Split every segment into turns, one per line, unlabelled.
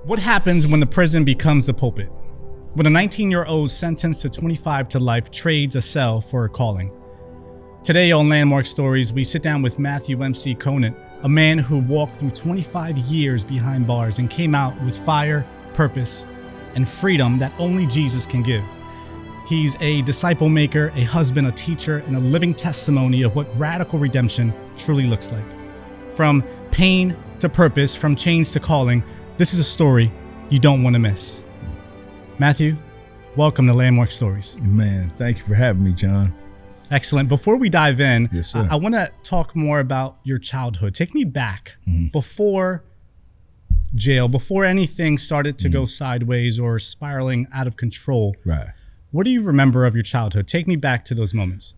What happens when the prison becomes the pulpit? When a 19-year-old sentenced to 25 to life trades a cell for a calling. Today on Landmark Stories, we sit down with Matthew MC Conant, a man who walked through 25 years behind bars and came out with fire, purpose, and freedom that only Jesus can give. He's a disciple maker, a husband, a teacher, and a living testimony of what radical redemption truly looks like. From pain to purpose, from chains to calling, this is a story you don't want to miss. Matthew, welcome to Landmark Stories.
Man, thank you for having me, John.
Excellent. Before we dive in,
Yes, sir.
I want to talk more about your childhood. Take me back before jail, before anything started to go sideways or spiraling out of control.
Right.
What do you remember of your childhood? Take me back to those moments.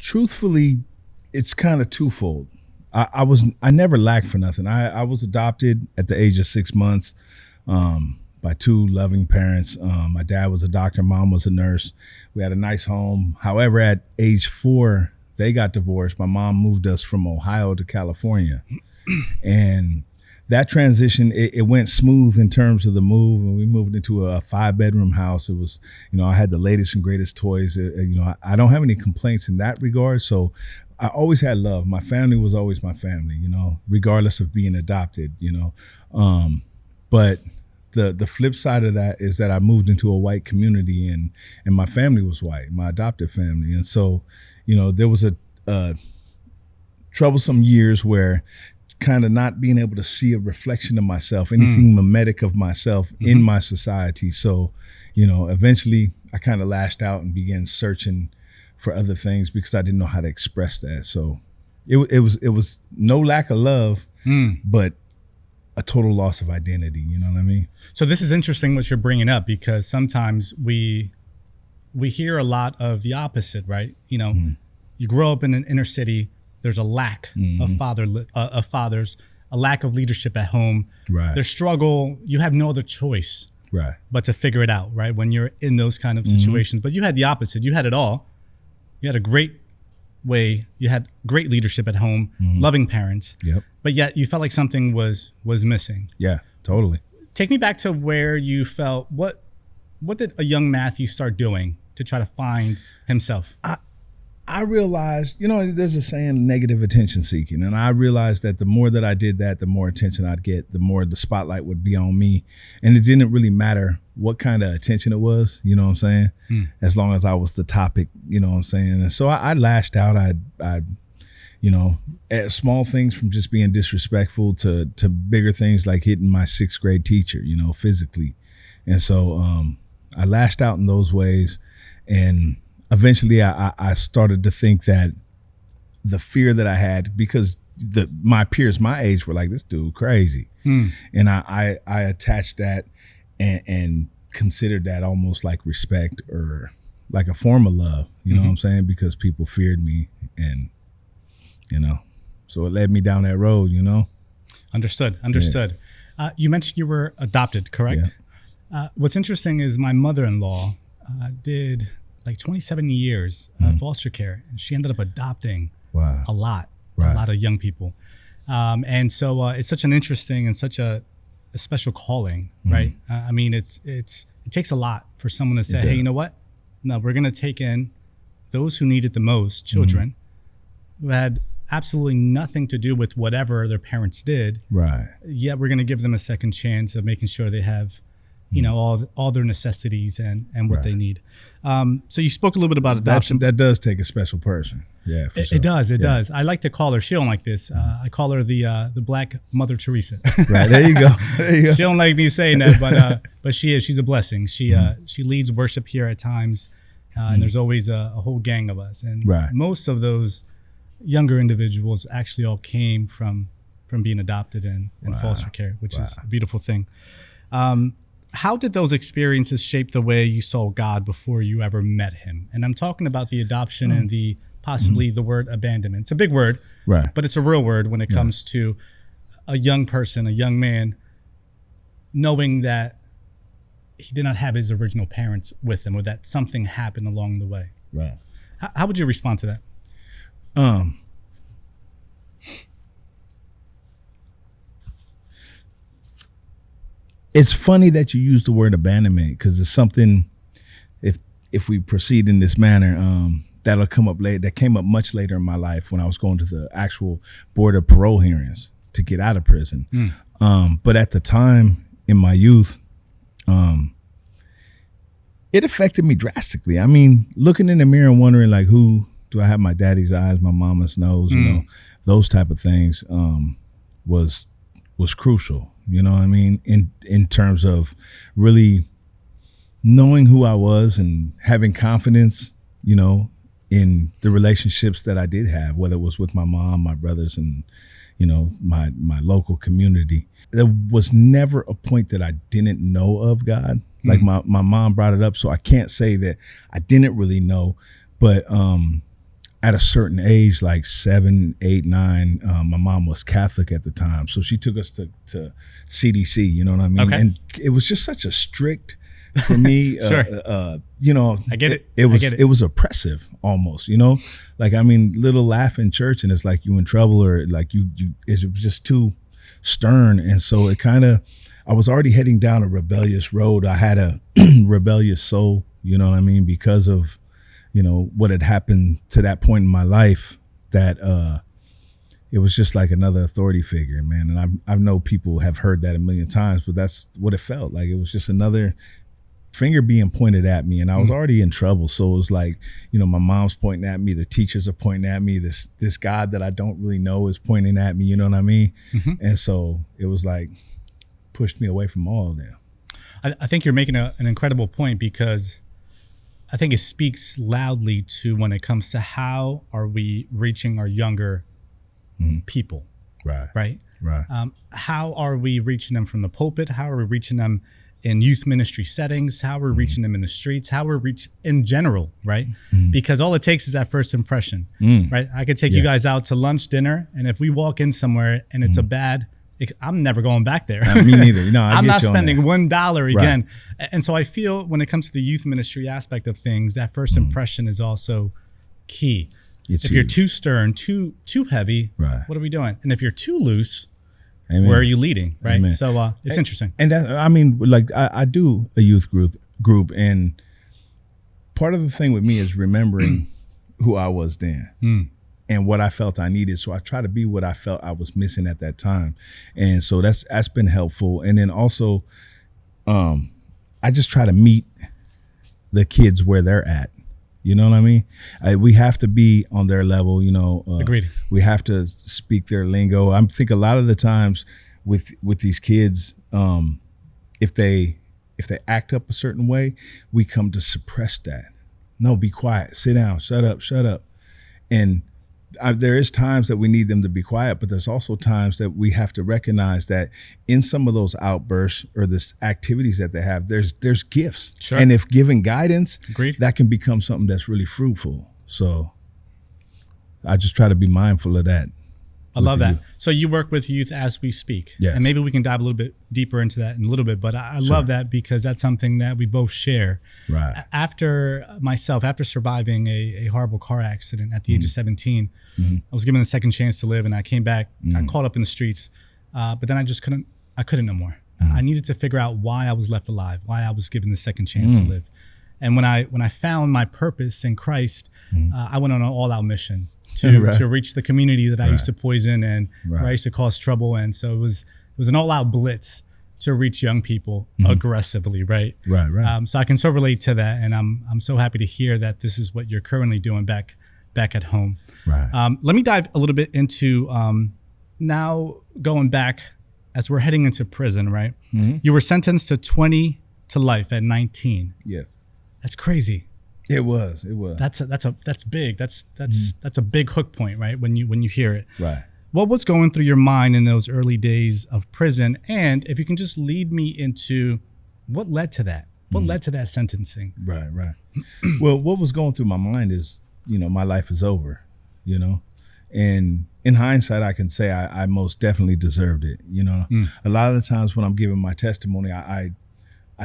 Truthfully, it's kind of twofold. I never lacked for nothing. I was adopted at the age of 6 months by two loving parents. My dad was a doctor, mom was a nurse. We had a nice home. However, at age 4, they got divorced. My mom moved us from Ohio to California. And that transition, it went smooth in terms of the move. And we moved into a 5-bedroom house. It was, I had the latest and greatest toys. I don't have any complaints in that regard. So I always had love. My family was always my family, regardless of being adopted, But the flip side of that is that I moved into a white community and my family was white, my adopted family. And so, there was a troublesome years where kind of not being able to see a reflection of myself, anything mimetic of myself in my society. So, eventually I kind of lashed out and began searching for other things because I didn't know how to express that. So it was no lack of love, but a total loss of identity. You know what I mean?
So this is interesting what you're bringing up, because sometimes we hear a lot of the opposite, right? You grow up in an inner city, there's a lack of fathers, a lack of leadership at home.
Right.
There's struggle. You have no other choice,
right,
but to figure it out, right? When you're in those kind of situations. But you had the opposite. You had it all. You had a great way. You had great leadership at home, loving parents.
Yep.
But yet you felt like something was missing.
Yeah, totally.
Take me back to where you felt. What did a young Matthew start doing to try to find himself?
I realized, there's a saying, negative attention seeking. And I realized that the more that I did that, the more attention I'd get, the more the spotlight would be on me. And it didn't really matter what kind of attention it was, you know what I'm saying? As long as I was the topic, you know what I'm saying? And so I lashed out. I at small things from just being disrespectful to bigger things like hitting my 6th grade teacher, physically. And so I lashed out in those ways. And eventually I started to think that the fear that I had, because my peers my age were like, this dude crazy. And I attached that and considered that almost like respect or like a form of love, you know what I'm saying? Because people feared me and, so it led me down that road,
Understood. Yeah. You mentioned you were adopted, correct? Yeah. What's interesting is my mother-in-law did like 27 years foster care, and she ended up adopting a lot of young people. And so it's such an interesting and such a special calling, right? I mean, it takes a lot for someone to say, hey, you know what? No, we're going to take in those who need it the most, children who had absolutely nothing to do with whatever their parents did. Right. Yet we're going to give them a second chance of making sure they have all their necessities and what they need. So you spoke a little bit about adoption.
That does take a special person. Yeah, for sure.
It does. I like to call her. She don't like this. I call her the Black Mother Teresa.
Right. There you go.
She don't like me saying that, but she is. She's a blessing. She leads worship here at times, and there's always a whole gang of us. And most of those younger individuals actually all came from being adopted and foster care, which is a beautiful thing. How did those experiences shape the way you saw God before you ever met him? And I'm talking about the adoption and the possibly the word abandonment. It's a big word, but it's a real word when it comes to a young person, a young man, knowing that he did not have his original parents with him, or that something happened along the way.
Right.
How would you respond to that?
It's funny that you use the word abandonment, because it's something, if we proceed in this manner, that'll come up later. That came up much later in my life when I was going to the actual board of parole hearings to get out of prison. But at the time in my youth, it affected me drastically. I mean, looking in the mirror and wondering, like, who do I have? My daddy's eyes, my mama's nose, you know, those type of things was crucial. You know what I mean? In terms of really knowing who I was and having confidence, you know, in the relationships that I did have, whether it was with my mom, my brothers, and, you know, my local community. There was never a point that I didn't know of God. Like my mom brought it up, so I can't say that I didn't really know. But at a certain age, like 7, 8, 9, my mom was Catholic at the time, so she took us to CDC. You know what I mean? Okay. And it was just such a strict, for me.
Sure.
You know,
I get it.
It was oppressive almost. You know, like, I mean, little laugh in church, and it's like you in trouble, or like you. It was just too stern, and so it kind of. I was already heading down a rebellious road. I had a rebellious soul, you know what I mean? Because of, you know, what had happened to that point in my life, that it was just like another authority figure, man. And I know people have heard that a million times, but that's what it felt like. It was just another finger being pointed at me, and I was already in trouble. So it was like, you know, my mom's pointing at me, the teachers are pointing at me, this God that I don't really know is pointing at me, you know what I mean? And so it was like, pushed me away from all of them.
I think you're making an incredible point, because I think it speaks loudly to when it comes to how are we reaching our younger people, right? How are we reaching them from the pulpit? How are we reaching them in youth ministry settings? How are we reaching them in the streets? How are we reaching in general, right? Because all it takes is that first impression, right? I could take you guys out to lunch, dinner, and if we walk in somewhere and it's a bad, I'm never going back there.
Me neither. You know,
I'm not spending $1 again. Right. And so I feel when it comes to the youth ministry aspect of things, that first impression is also key. If you're too stern, too heavy, what are we doing? And if you're too loose, where are you leading? Right. Amen. So it's interesting.
And that, I mean, like I do a youth group, and part of the thing with me is remembering who I was then. And what I felt I needed. So I try to be what I felt I was missing at that time. And so that's been helpful. And then also, I just try to meet the kids where they're at. You know what I mean? We have to be on their level, you know.
Agreed.
We have to speak their lingo. I think a lot of the times with these kids, if they act up a certain way, we come to suppress that. No, be quiet, sit down, shut up. And there is times that we need them to be quiet, but there's also times that we have to recognize that in some of those outbursts or this activities that they have, there's gifts.
Sure.
And if given guidance,
Agreed.
That can become something that's really fruitful. So I just try to be mindful of that.
I love that. So you work with youth as we speak.
Yes.
And maybe we can dive a little bit deeper into that in a little bit, but I love that because that's something that we both share.
Right.
After surviving a horrible car accident at the age of 17, I was given a second chance to live, and I came back, got caught up in the streets, but then I couldn't no more. I needed to figure out why I was left alive, why I was given the second chance to live. And when I found my purpose in Christ, I went on an all-out mission to reach the community that I used to poison and where I used to cause trouble. And so it was an all-out blitz to reach young people aggressively, right?
Right.
So I can so relate to that, and I'm so happy to hear that this is what you're currently doing back at home.
Right.
Let me dive a little bit into now going back as we're heading into prison, right? You were sentenced to 20 to life at 19.
Yeah.
That's crazy.
It was.
That's big. That's a big hook point, right? When you hear it.
Right.
What was going through your mind in those early days of prison? And if you can just lead me into what led to that? What led to that sentencing?
Right. Well, what was going through my mind is, my life is over, and in hindsight, I can say I most definitely deserved it. A lot of the times when I'm giving my testimony, I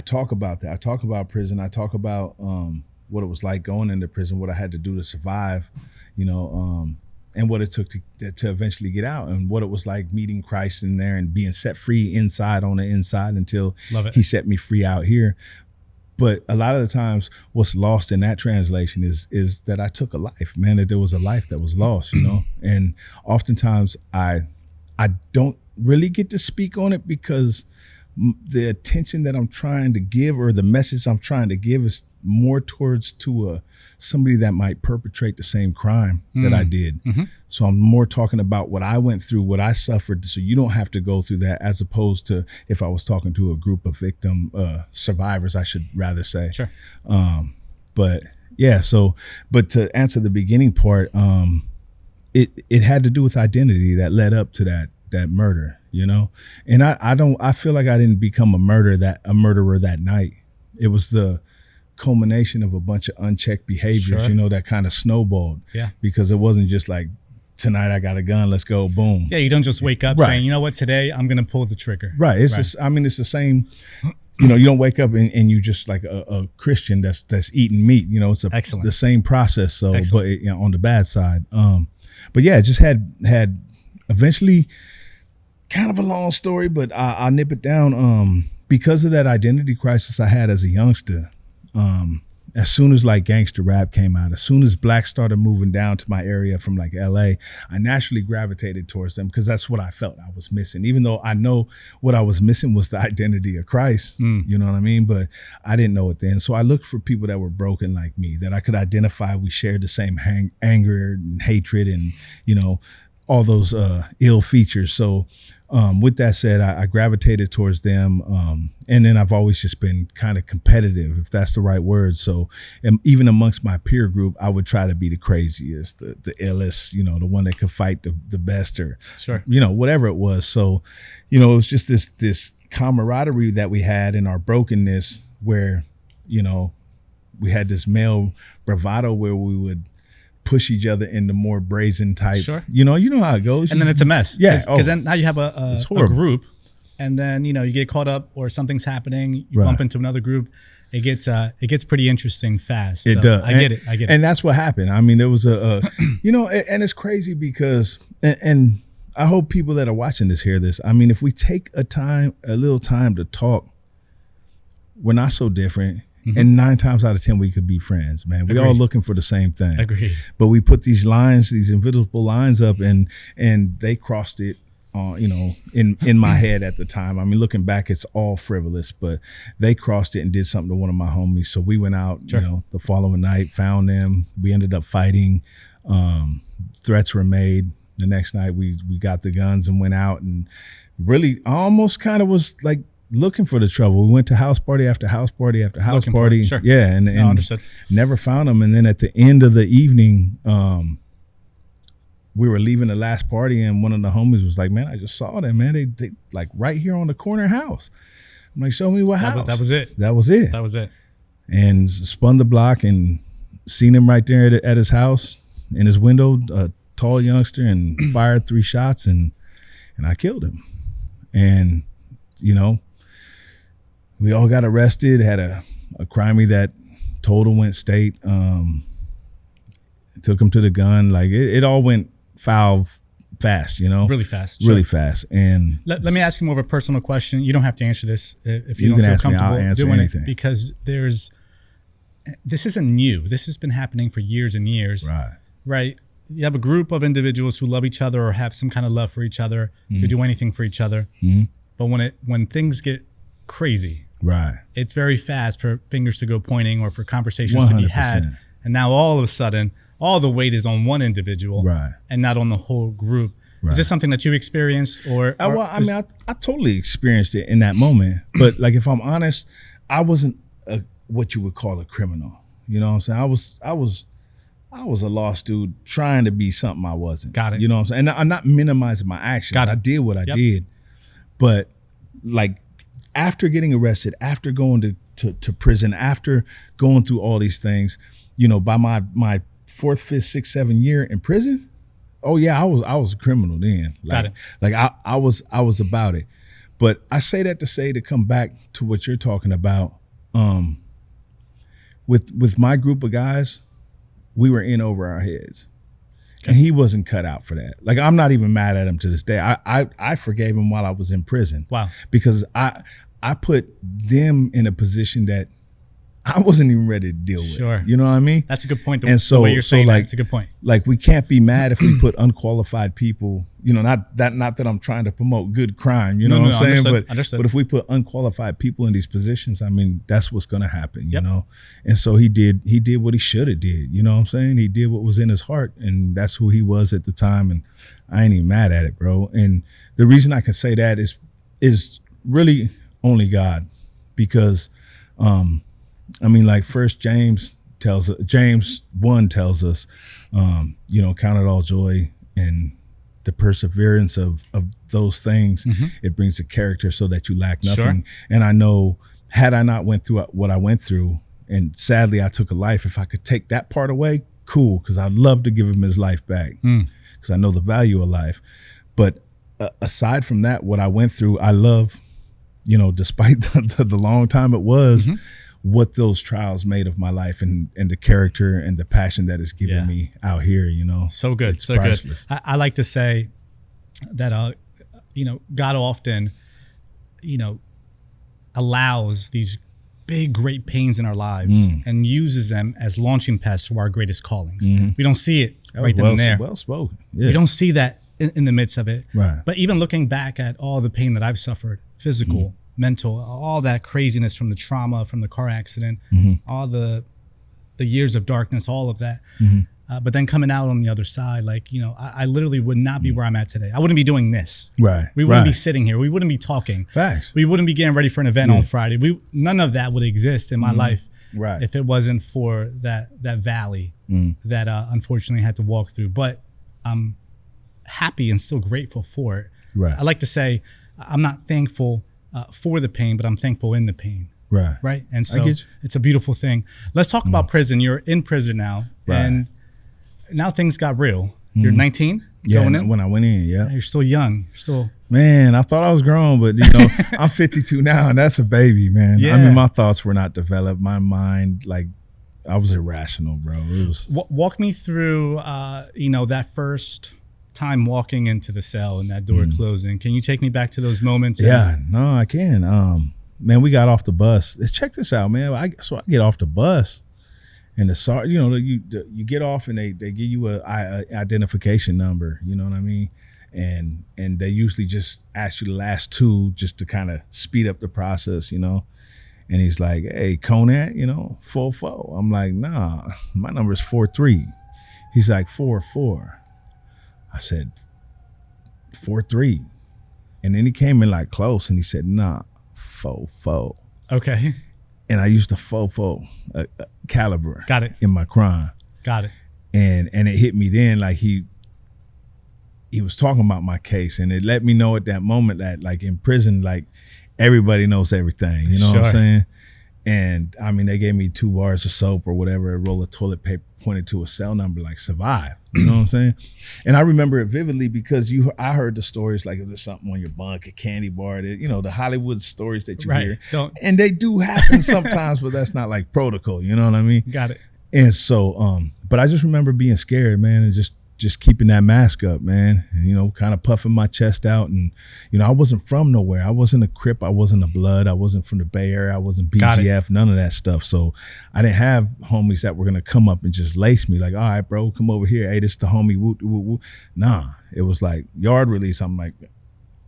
talk about that. I talk about prison. I talk about what it was like going into prison, what I had to do to survive, and what it took to eventually get out, and what it was like meeting Christ in there and being set free inside on the inside until he set me free out here. But a lot of the times what's lost in that translation is that I took a life, man, that there was a life that was lost, you know? And oftentimes I don't really get to speak on it because the attention that I'm trying to give, or the message I'm trying to give, is more towards to somebody that might perpetrate the same crime that I did. So I'm more talking about what I went through, what I suffered, so you don't have to go through that, as opposed to if I was talking to a group of survivors, I should rather say.
Sure.
But yeah, but to answer the beginning part, it had to do with identity that led up to that murder, you know? And I feel like I didn't become a murderer that night. It was the culmination of a bunch of unchecked behaviors, you know, that kind of snowballed. Yeah. Because it wasn't just like, tonight I got a gun, let's go, boom.
Yeah, you don't just wake up saying, you know what, today I'm going to pull the trigger.
Right. It's it's the same, you know, you don't wake up and you just like a Christian that's eating meat, you know, it's the same process. So, but you know, on the bad side. But yeah, it just had eventually, kind of a long story, but I'll nip it down. Because of that identity crisis I had as a youngster, as soon as like gangster rap came out, as soon as blacks started moving down to my area from like LA, I naturally gravitated towards them because that's what I felt I was missing. Even though I know what I was missing was the identity of Christ, you know what I mean? But I didn't know it then. So I looked for people that were broken like me, that I could identify. We shared the same anger and hatred and, you know, all those ill features. So with that said, I gravitated towards them. And then I've always just been kind of competitive, if that's the right word. So even amongst my peer group, I would try to be the craziest, the illest, you know, the one that could fight the best, or, you know, whatever it was. So, you know, it was just this camaraderie that we had in our brokenness, where, you know, we had this male bravado where we would push each other into more brazen type. You know how it goes.
And then it's a mess.
Yeah.
Because then now you have a group, and then, you know, you get caught up or something's happening, you bump into another group. It gets pretty interesting fast.
It does.
I get it.
And that's what happened. I mean, there was you know, and it's crazy because, and I hope people that are watching this hear this. I mean, if we take a little time to talk, we're not so different. And 9 times out of 10, we could be friends, man. We're all looking for the same thing.
Agreed.
But we put these lines, these invisible lines up, and they crossed it, you know, in my head at the time. I mean, looking back, it's all frivolous, but they crossed it and did something to one of my homies. So we went out, you know, the following night, found them. We ended up fighting. Threats were made. The next night, we got the guns and went out, and really almost kind of was like looking for the trouble. We went to house party after house party after house party. Yeah, and
understood.
Never found them. And then at the end of the evening, we were leaving the last party, and one of the homies was like, "Man, I just saw them, man. They like right here on the corner house." I'm like, "Show me what house."
That was it.
That was it.
That was it.
And spun the block and seen him right there at his house in his window, a tall youngster, and fired 3 shots, and I killed him. And, you know, we all got arrested, had a crimey that total went state, took him to the gun. Like it all went foul fast, you know?
Really fast.
Really fast. And
let me ask you more of a personal question. You don't have to answer this if you don't
can
feel
ask
comfortable
me, I'll answer
doing
anything.
it, because this isn't new. This has been happening for years and years. Right. You have a group of individuals who love each other or have some kind of love for each other, to do anything for each other. But when things get crazy, it's very fast for fingers to go pointing or for conversations 100%. To be had. And now all of a sudden, all the weight is on one individual and not on the whole group. Is this something that you experienced or
well, I mean, I totally experienced it in that moment. But like, if I'm honest, I wasn't what you would call a criminal. You know what I'm saying? I was a lost dude trying to be something I wasn't.
Got it.
You know what I'm saying? And I'm not minimizing my actions. I did what I did. But like, after getting arrested, after going to prison, after going through all these things, you know, by my 4th, 5th, 6th, 7th year in prison, oh yeah, I was a criminal then. Like, I was about it. But I say that to come back to what you're talking about. With my group of guys, we were in over our heads. And he wasn't cut out for that. Like, I'm not even mad at him to this day. I forgave him while I was in prison.
Wow.
Because I put them in a position that I wasn't even ready to deal with.
Sure.
You know what I mean?
That's a good point.
And so,
the way you're saying
like,
that's a good point.
Like, we can't be mad if we put unqualified people, you know, not that I'm trying to promote good crime, you know what I'm saying? But if we put unqualified people in these positions, I mean, that's what's going to happen, you know? And so he did what he should have did, you know what I'm saying? He did what was in his heart, and that's who he was at the time. And I ain't even mad at it, bro. And the reason I can say that is really only God, because, I mean, like James 1 tells us, you know, count it all joy, and the perseverance of those things, it brings a character so that you lack nothing. Sure. And I know, had I not went through what I went through, and sadly I took a life, if I could take that part away, cool, because I'd love to give him his life back, because I know the value of life. But aside from that, what I went through, I love, you know, despite the long time it was, what those trials made of my life, and the character and the passion that it's given me out here, you know.
So good.
It's
so
priceless.
Good. I like to say that, you know, God often, you know, allows these big, great pains in our lives and uses them as launching pads to our greatest callings. We don't see it right then and there.
Well spoken. Yeah.
We don't see that in the midst of it.
Right.
But even looking back at all the pain that I've suffered, physical, mental, all that craziness from the trauma, from the car accident, all the years of darkness, all of that. But then coming out on the other side, like, you know, I literally would not be where I'm at today. I wouldn't be doing this.
Right.
We wouldn't be sitting here. We wouldn't be talking.
Facts.
We wouldn't be getting ready for an event on Friday. None of that would exist in my life if it wasn't for that valley that unfortunately I had to walk through. But I'm happy and still grateful for it.
Right.
I like to say I'm not thankful for the pain, but I'm thankful in the pain.
Right.
Right. And so it's a beautiful thing. Let's talk about prison. You're in prison now.
Right.
And now things got real. You're 19
Yeah,
going in?
when I went in,
You're still young. You're still...
Man, I thought I was grown, but, you know, I'm 52 now, and that's a baby, man.
Yeah.
I mean, my thoughts were not developed. My mind, like, I was irrational, bro. It was...
Walk me through, you know, that first time walking into the cell and that door closing. Can you take me back to those moments?
Yeah, no, I can. Man, we got off the bus. Check this out, man. So I get off the bus, and the sergeant, you know, you get off, and they give you a identification number. You know what I mean? And they usually just ask you the last two just to kind of speed up the process, you know. And he's like, "Hey, Conant, you know, 44." I'm like, "Nah, my number is 43." He's like, 44. I said, 43. And then he came in like close, and he said, "Nah, 44."
Okay.
And I used the 44 caliber.
Got it.
In my crime.
Got it.
And it hit me then, like he was talking about my case, and it let me know at that moment that, like, in prison, like, everybody knows everything. You know what I'm saying? And I mean, they gave me 2 bars of soap or whatever, a roll of toilet paper, pointed to a cell number, like, survive. You know what I'm saying? And I remember it vividly because I heard the stories, like, if there's something on your bunk, a candy bar, that, you know, the Hollywood stories that you hear. And they do happen sometimes, but that's not like protocol. You know what I mean?
Got it.
And so, but I just remember being scared, man, and just keeping that mask up, man, and, you know, kind of puffing my chest out. And, you know, I wasn't from nowhere. I wasn't a Crip. I wasn't a Blood. I wasn't from the Bay Area. I wasn't BGF, none of that stuff. So I didn't have homies that were going to come up and just lace me like, "All right, bro, come over here. Hey, this the homie. Woo, woo, woo." Nah, it was like yard release. I'm like,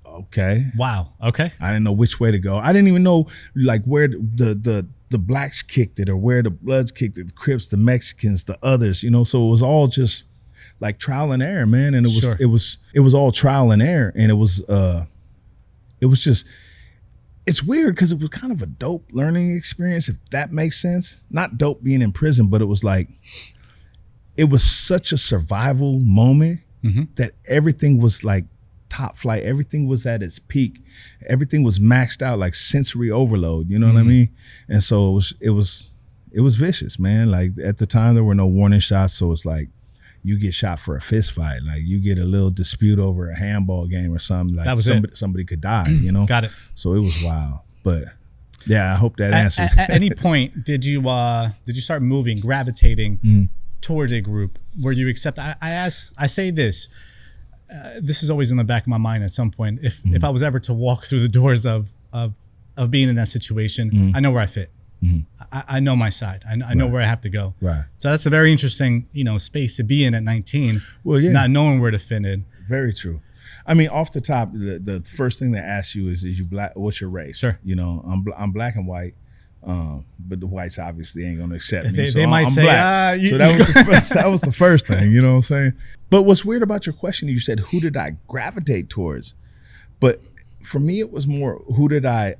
okay.
Wow. Okay.
I didn't know which way to go. I didn't even know, like, where the blacks kicked it or where the Bloods kicked it, the Crips, the Mexicans, the others, you know. So it was all just like trial and error, man. And it was all trial and error. And it was just, it's weird because it was kind of a dope learning experience, if that makes sense. Not dope being in prison, but it was like, it was such a survival moment that everything was like top flight. Everything was at its peak. Everything was maxed out, like sensory overload. You know what I mean? And so it was vicious, man. Like, at the time there were no warning shots. So it's like, you get shot for a fist fight. Like, you get a little dispute over a handball game or something. Like, somebody could die, you know?
Got it.
So it was wild. But yeah, I hope that answers.
At any point, did you start moving, gravitating towards a group where you accept, I say this is always in the back of my mind at some point. If I was ever to walk through the doors of being in that situation, I know where I fit. I know my side. I know where I have to go.
Right.
So that's a very interesting, space to be in at 19.
Well, yeah.
Not knowing where to fit in.
Very true. I mean, off the top, the first thing they ask you is you black? What's your race?
Sure.
I'm black and white, but the whites obviously ain't gonna accept me.
They might
I'm
say,
black. So that was the first thing. You know what I'm saying? But what's weird about your question? You said, who did I gravitate towards? But for me, it was more, who did I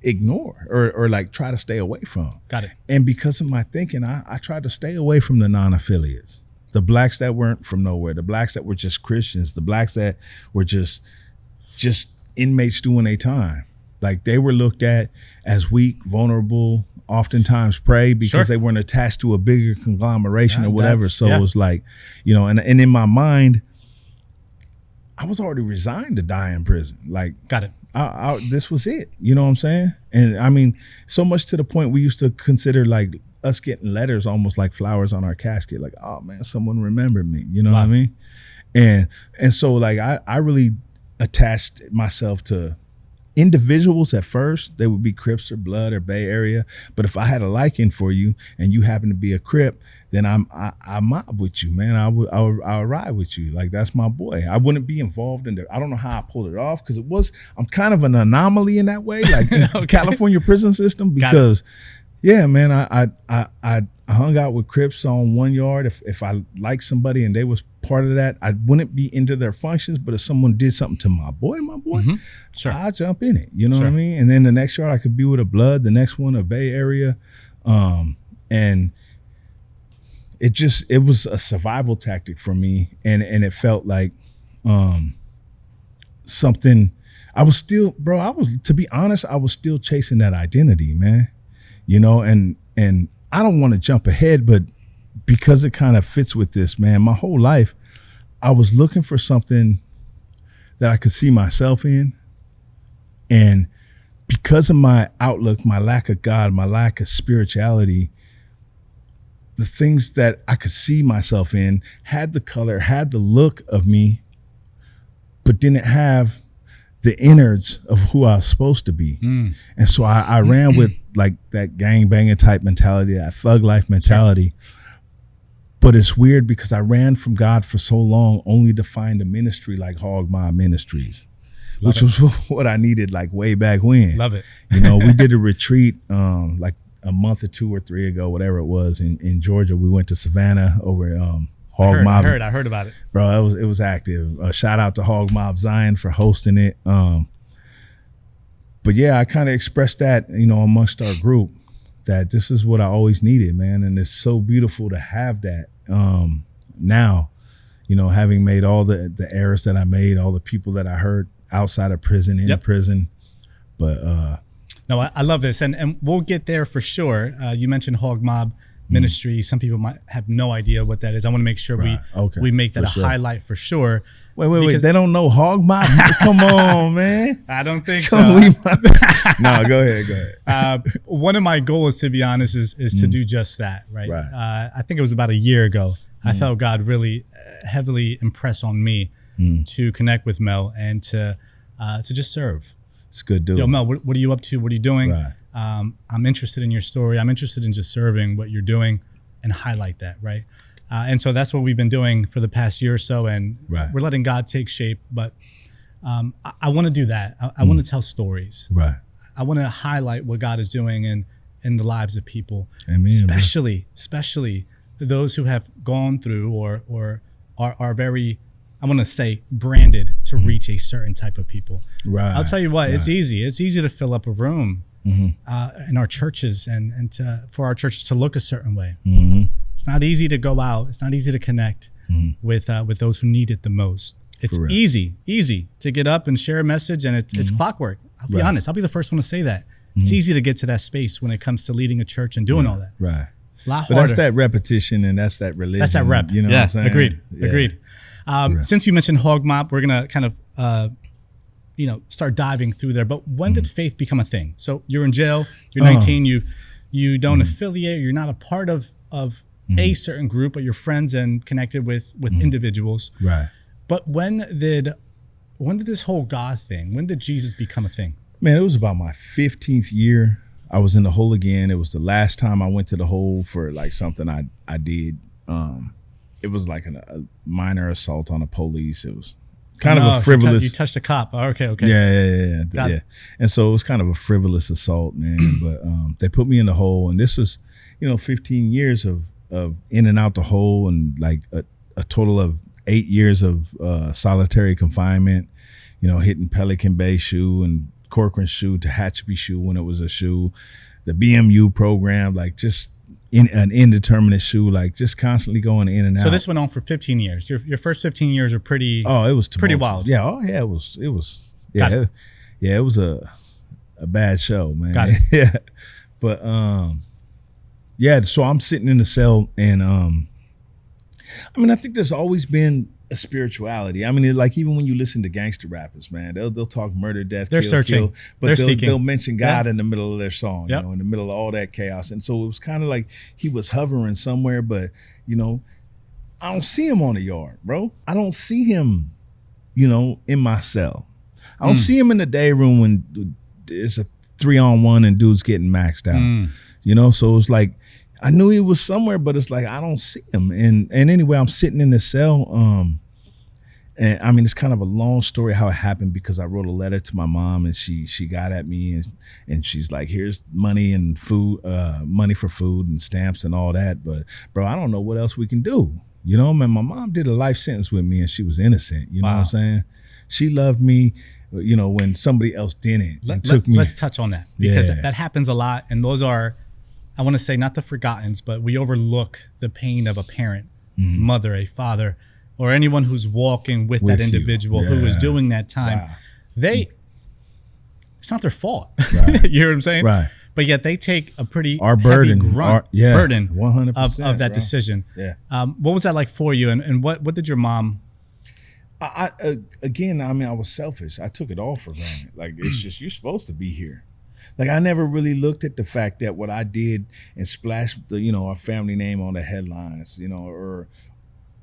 ignore or like try to stay away from?
Got it.
And because of my thinking, I tried to stay away from the non-affiliates. The blacks that weren't from nowhere, the blacks that were just Christians, the blacks that were just inmates doing their time. Like, they were looked at as weak, vulnerable, oftentimes prey, because they weren't attached to a bigger conglomeration or whatever. So it was like, and in my mind, I was already resigned to die in prison. Like,
got it.
This was it. You know what I'm saying? And I mean, so much to the point we used to consider like us getting letters almost like flowers on our casket. Like, oh man, someone remembered me. You know what I mean? And so like I really attached myself to individuals at first. They would be Crips or Blood or Bay Area. But if I had a liking for you and you happen to be a Crip, then I mob with you, man. I would ride with you. Like, that's my boy. I wouldn't be involved in I don't know how I pulled it off, because I'm kind of an anomaly in that way, like in the California prison system, because yeah, man, I hung out with Crips on 1 yard. If I liked somebody and they was part of that, I wouldn't be into their functions. But if someone did something to my boy,
sure,
I'd jump in it. You know what I mean? And then the next yard I could be with a Blood, the next one a Bay Area. And it was a survival tactic for me. And it felt like something. I was still, to be honest, I was still chasing that identity, man. And I don't want to jump ahead, but because it kind of fits with this, man, my whole life, I was looking for something that I could see myself in. And because of my outlook, my lack of God, my lack of spirituality, the things that I could see myself in had the color, had the look of me, but didn't have the innards of who I was supposed to be. And so I ran with like that gangbanging type mentality, that thug life mentality. But it's weird because I ran from God for so long only to find a ministry like HOG MOB Ministries, which was what I needed like way back when.
Love it.
We did a retreat like a month or 2 or 3 ago, whatever it was, in Georgia. We went to Savannah over HOG MOB.
I heard about it.
Bro, it was active. Shout out to HOG MOB Zion for hosting it. But yeah, I kind of expressed that, amongst our group, that this is what I always needed, man. And it's so beautiful to have that now, having made all the errors that I made, all the people that I hurt outside of prison, in prison. But
no, I love this. And we'll get there for sure. You mentioned HOG MOB Ministry. Some people might have no idea what that is. I want to make sure we make that a highlight for sure.
Wait. They don't know HOG MOB? Come on, man.
I don't think so.
No, go ahead.
One of my goals, to be honest, is to do just that, right? I think it was about a year ago. I felt God really heavily impress on me to connect with Mel and to just serve.
It's good, dude.
Yo, Mel, what are you up to? What are you doing?
Right.
I'm interested in your story. I'm interested in just serving what you're doing and highlight that, right? And so that's what we've been doing for the past year or so, and we're letting God take shape. But I want to do that. I want to tell stories.
Right.
I want to highlight what God is doing in the lives of people,
Amen,
especially those who have gone through or are very, I want to say, branded to reach a certain type of people.
Right.
I'll tell you what, it's easy. It's easy to fill up a room in our churches and for our churches to look a certain way. It's not easy to go out. It's not easy to connect with those who need it the most. It's easy to get up and share a message, and it's clockwork. I'll be honest. I'll be the first one to say that. It's easy to get to that space when it comes to leading a church and doing all that.
Right.
It's a lot harder.
But that's that repetition and that's that religion.
That's that rep.
You know what I'm saying?
Agreed. Since you mentioned HOG MOB, we're going to kind of start diving through there. But when did faith become a thing? So you're in jail, you're 19, you don't affiliate, you're not a part of of a certain group, but you're friends and connected with individuals.
Right.
But when did this whole God thing, when did Jesus become a thing?
Man, it was about my 15th year. I was in the hole again. It was the last time I went to the hole for like something I did. It was like a minor assault on the police. It was kind of a frivolous.
You touched a cop. Oh, okay.
Yeah. And so it was kind of a frivolous assault, man. But they put me in the hole, and this was, 15 years of in and out the hole, and like a total of 8 years of solitary confinement. Hitting Pelican Bay shoe and Corcoran shoe to Hatchby shoe when it was a shoe, the BMU program, like just in an indeterminate shoe, like just constantly going in and out.
So this went on for 15 years. Your first 15 years are pretty.
Oh, it was
pretty wild.
Yeah. Oh, yeah. It was. Yeah. It was a bad show, man.
Got it.
Yeah. But yeah. So I'm sitting in the cell, and I think there's always been a spirituality. Like even when you listen to gangster rappers, man, they'll talk murder, death,
they're
kill,
searching,
kill, but
they're seeking.
They'll mention God in the middle of their song,
Yep.
in the middle of all that chaos. And so it was kind of like he was hovering somewhere, but I don't see him on the yard, bro. I don't see him, in my cell. I don't see him in the day room when it's a 3-on-1 and dudes getting maxed out. So it's like I knew he was somewhere, but it's like I don't see him. And anyway, I'm sitting in the cell. And it's kind of a long story how it happened, because I wrote a letter to my mom, and she got at me, and she's like, here's money and food, money for food and stamps and all that. But bro, I don't know what else we can do. Man, my mom did a life sentence with me, and she was innocent. You know what I'm saying? She loved me, when somebody else didn't. Took me.
Let's touch on that, because that happens a lot. And those are, I want to say, not the forgottens, but we overlook the pain of a parent, mother, a father, or anyone who's walking with that individual who is doing that time. Wow. It's not their fault. Right. You hear what I'm saying?
Right.
But yet they take a pretty
burden,
heavy burden
100%
of that decision.
Yeah.
What was that like for you? And what did your mom?
I was selfish. I took it all for granted. Like, it's just, you're supposed to be here. Like, I never really looked at the fact that what I did and splashed our family name on the headlines,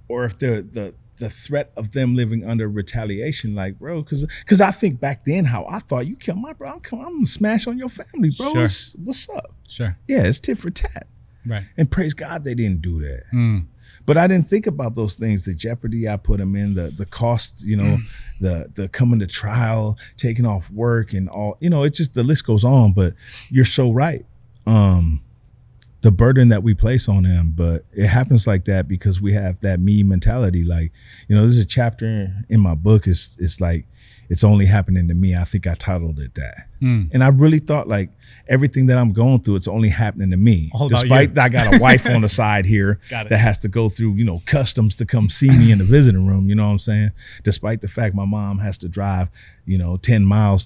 or if the threat of them living under retaliation, like, bro, because I think back then how I thought, you killed my bro, I'm gonna smash on your family, bro.
Sure.
What's up?
Sure.
Yeah, it's tit for tat.
Right.
And praise God they didn't do that. But I didn't think about those things, the jeopardy I put them in, the cost, the coming to trial, taking off work and all, it's just, the list goes on. But you're so right. The burden that we place on them, but it happens like that because we have that me mentality. Like, there's a chapter in my book. It's like, it's only happening to me. I think I titled it that. And I really thought, like, everything that I'm going through, it's only happening to me. Despite I got a wife on the side here that has to go through, customs to come see me in the visiting room. You know what I'm saying? Despite the fact my mom has to drive, 10 hours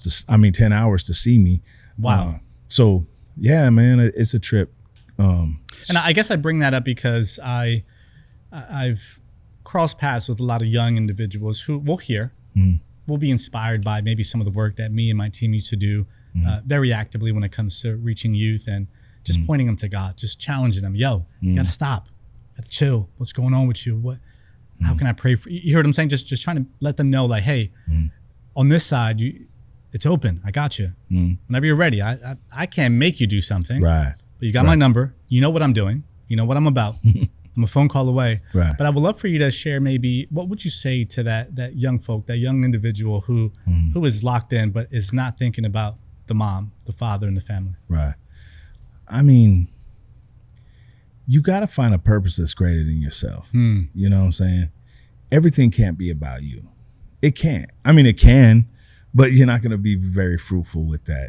to see me.
Wow.
So yeah, man, it's a trip.
And I guess I bring that up because I've crossed paths with a lot of young individuals who will hear, will be inspired by maybe some of the work that me and my team used to do very actively when it comes to reaching youth and just pointing them to God, just challenging them. Yo, you gotta stop, you gotta chill. What's going on with you? How can I pray for you? You heard what I'm saying? Just trying to let them know, like, hey, on this side, it's open. I got you. Whenever you're ready, I can't make you do something.
Right.
But you got my number. You know what I'm doing. You know what I'm about. I'm a phone call away.
Right.
But I would love for you to share maybe, what would you say to that young folk, that young individual who is locked in but is not thinking about the mom, the father, and the family?
Right. I mean, you got to find a purpose that's greater than yourself. You know what I'm saying? Everything can't be about you. It can't. I mean, it can, but you're not going to be very fruitful with that,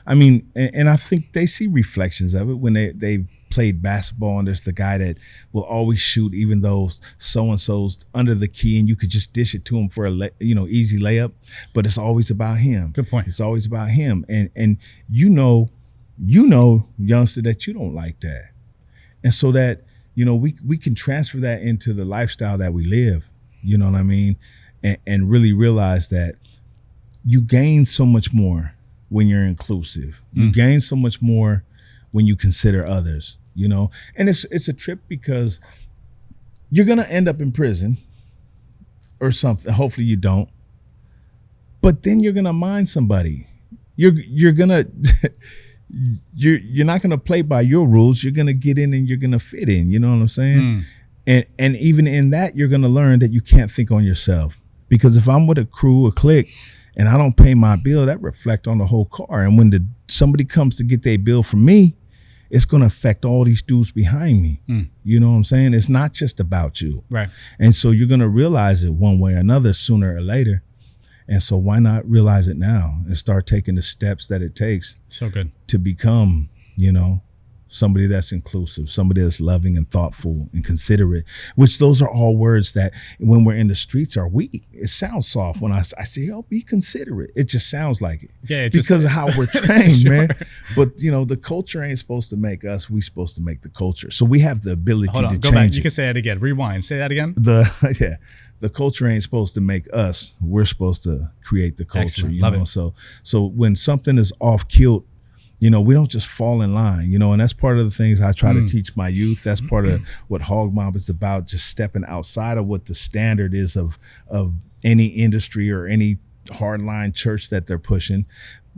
I mean, and I think they see reflections of it when they played basketball, and there's the guy that will always shoot even though so-and-so's under the key and you could just dish it to him for a easy layup, but it's always about him.
Good point.
It's always about him. And youngster, that you don't like that. And so that, we can transfer that into the lifestyle that we live, you know what I mean? And really realize that you gain so much more when you're inclusive. You gain so much more when you consider others. you know, and it's a trip because you're going to end up in prison or something. Hopefully you don't, but then you're going to mind somebody. You're going to, you're not going to play by your rules. You're going to get in and you're going to fit in. You know what I'm saying? And even in that, you're going to learn that you can't think on yourself, because if I'm with a crew, a clique, and I don't pay my bill, that reflect on the whole car. And when somebody comes to get their bill from me, it's going to affect all these dudes behind me. You know what I'm saying? It's not just about you.
Right.
And so you're going to realize it one way or another sooner or later. And so why not realize it now and start taking the steps that it takes
so good
to become, you know, somebody that's inclusive, somebody that's loving and thoughtful and considerate, which those are all words that when we're in the streets are weak. It sounds soft when I say, oh, be considerate. It just sounds like it.
Yeah,
because of how we're trained, man. But, you know, the culture ain't supposed to make us. We're supposed to make the culture. So we have the ability to change
back.
it.
You can say that again. Rewind. Say that again.
The culture ain't supposed to make us. We're supposed to create the culture.
Excellent.
You
Love
know,
it.
so when something is off kilt, you know, we don't just fall in line, you know, and that's part of the things I try to teach my youth. That's part of what HOG MOB is about, just stepping outside of what the standard is of any industry or any hardline church that they're pushing.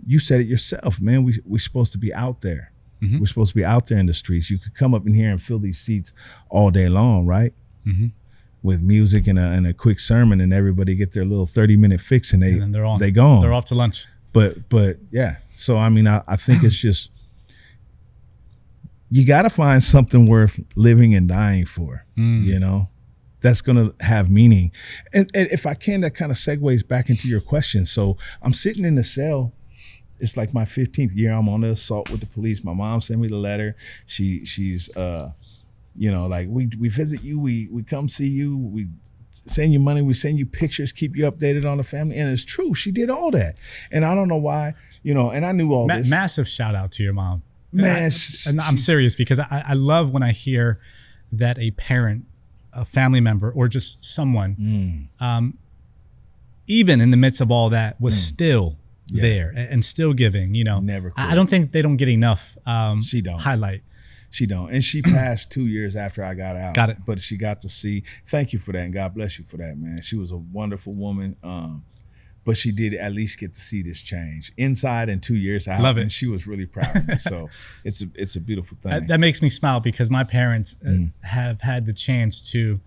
You said it yourself, man. We're supposed to be out there. We're supposed to be out there in the streets. You could come up in here and fill these seats all day long, right? With music and a quick sermon, and everybody get their little 30-minute fix, and they're gone.
They're off to lunch.
But yeah, so I mean, I think it's just, you got to find something worth living and dying for, you know, that's going to have meaning. And if I can, that kind of segues back into your question. So I'm sitting in the cell. It's like my 15th year. I'm on the assault with the police. My mom sent me the letter. She's, you know, like we visit you. We come see you. We send you money, we send you pictures, keep you updated on the family. And it's true, she did all that. And I don't know why, you know, and I knew all this.
Massive shout out to your mom.
Man,
and I'm serious, because I love when I hear that a parent, a family member, or just someone, even in the midst of all that, was still there and still giving, you know.
Never quit.
I don't think they don't get enough
she don't.
highlight.
She don't. And she passed 2 years after I got out.
Got it.
But she got to see. Thank you for that, and God bless you for that, man. She was a wonderful woman. But she did at least get to see this change inside and 2 years out.
Love it.
And she was really proud of me. So it's a beautiful thing.
That makes me smile, because my parents have had the chance to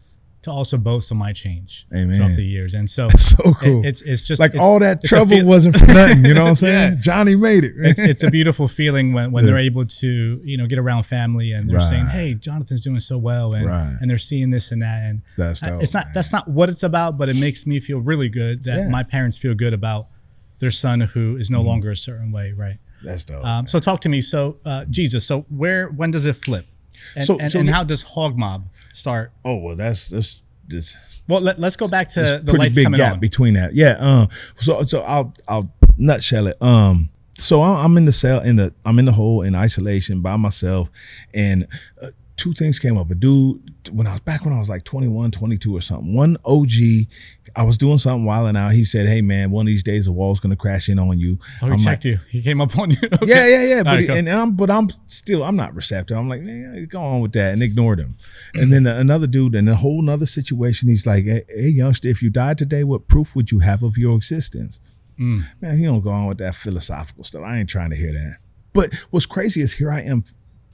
also boast on my change throughout the years. And so
so cool.
It's just
like all that trouble wasn't for nothing. You know what I'm saying? Yeah. Johnny made it.
It's a beautiful feeling when they're able to, you know, get around family and they're saying, hey, Jonathan's doing so well. And they're seeing this and that. And
that's dope,
that's not what it's about, but it makes me feel really good that my parents feel good about their son who is no longer a certain way. Right.
That's dope.
So talk to me. So Jesus, so when does it flip? And how does HOG MOB start?
Oh, well, that's
well, let's go back to the
pretty
lights
big
coming
gap
on.
between that. Yeah. So I'll nutshell it. So I'm in the cell I'm in the hole in isolation by myself, and two things came up. A dude, when I was like 21, 22 or something, one OG, I was doing something wilding out. He said, hey man, one of these days the wall's going to crash in on you.
Oh, he checked you. He came up on you. Okay.
Yeah. But I'm not receptive. I'm like, man, go on with that, and ignored him. And then another dude in a whole nother situation, he's like, hey youngster, if you died today, what proof would you have of your existence? Man, he don't go on with that philosophical stuff. I ain't trying to hear that. But what's crazy is here I am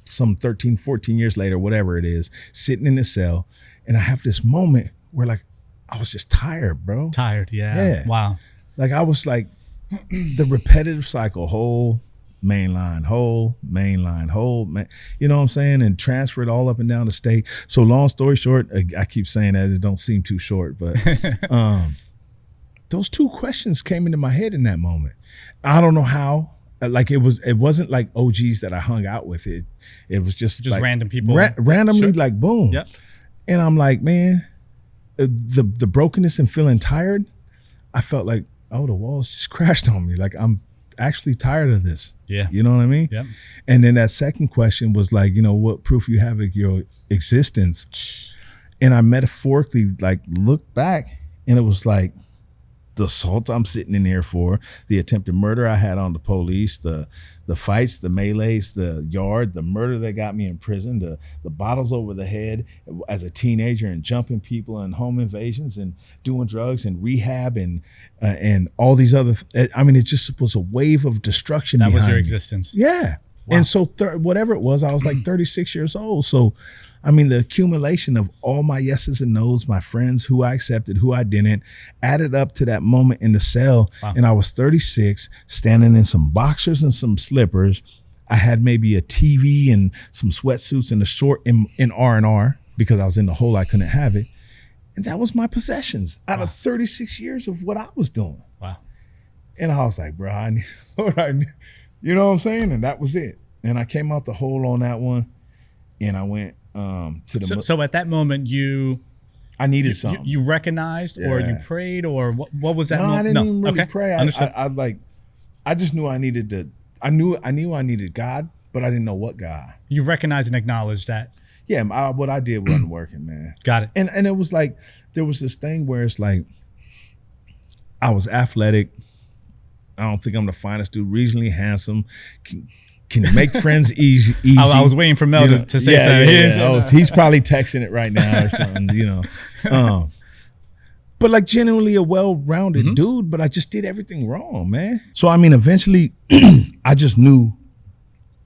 some 13, 14 years later, whatever it is, sitting in the cell, and I have this moment where like, I was just tired, bro.
Tired, yeah. Wow.
Like I was like, the repetitive cycle, whole, main line, whole, you know what I'm saying? And transfer it all up and down the state. So long story short, I keep saying that, it don't seem too short, but those two questions came into my head in that moment. I don't know how. Like it wasn't like OGs that I hung out with. It was just like
random people,
randomly, like boom.
Yep.
And I'm like, man, the brokenness and feeling tired. I felt like, oh, the walls just crashed on me. Like I'm actually tired of this.
Yeah.
You know what I mean?
Yep.
And then that second question was like, you know, what proof you have of your existence? And I metaphorically like looked back, and it was like, the assault I'm sitting in there for, the attempted murder I had on the police, the fights, the melees, the yard, the murder that got me in prison, the bottles over the head as a teenager and jumping people and home invasions and doing drugs and rehab and all these other. I mean, it just was a wave of destruction.
That was your
me.
existence.
Yeah. Wow. And so whatever it was, I was like 36 years old. So, I mean, the accumulation of all my yeses and nos, my friends, who I accepted, who I didn't, added up to that moment in the cell. Wow. And I was 36, standing in some boxers and some slippers. I had maybe a TV and some sweatsuits and a short in R&R because I was in the hole. I couldn't have it. And that was my possessions out of 36 years of what I was doing. Wow. And I was like, bro, you know what I'm saying? And that was it. And I came out the hole on that one, and I went to the.
So at that moment,
I needed something.
You recognized, or you prayed, or what was that?
No, I didn't even really pray.
Understood.
I just knew I needed to. I knew I needed God, but I didn't know what God.
You recognized and acknowledged that.
Yeah, what I did wasn't working, man.
Got it.
And it was like there was this thing where it's like I was athletic. I don't think I'm the finest dude. Regionally handsome, can make friends easy.
I was waiting for Mel to say something.
Yeah. Oh, he's probably texting it right now or something, But like genuinely a well-rounded dude, but I just did everything wrong, man. So I mean, eventually, I just knew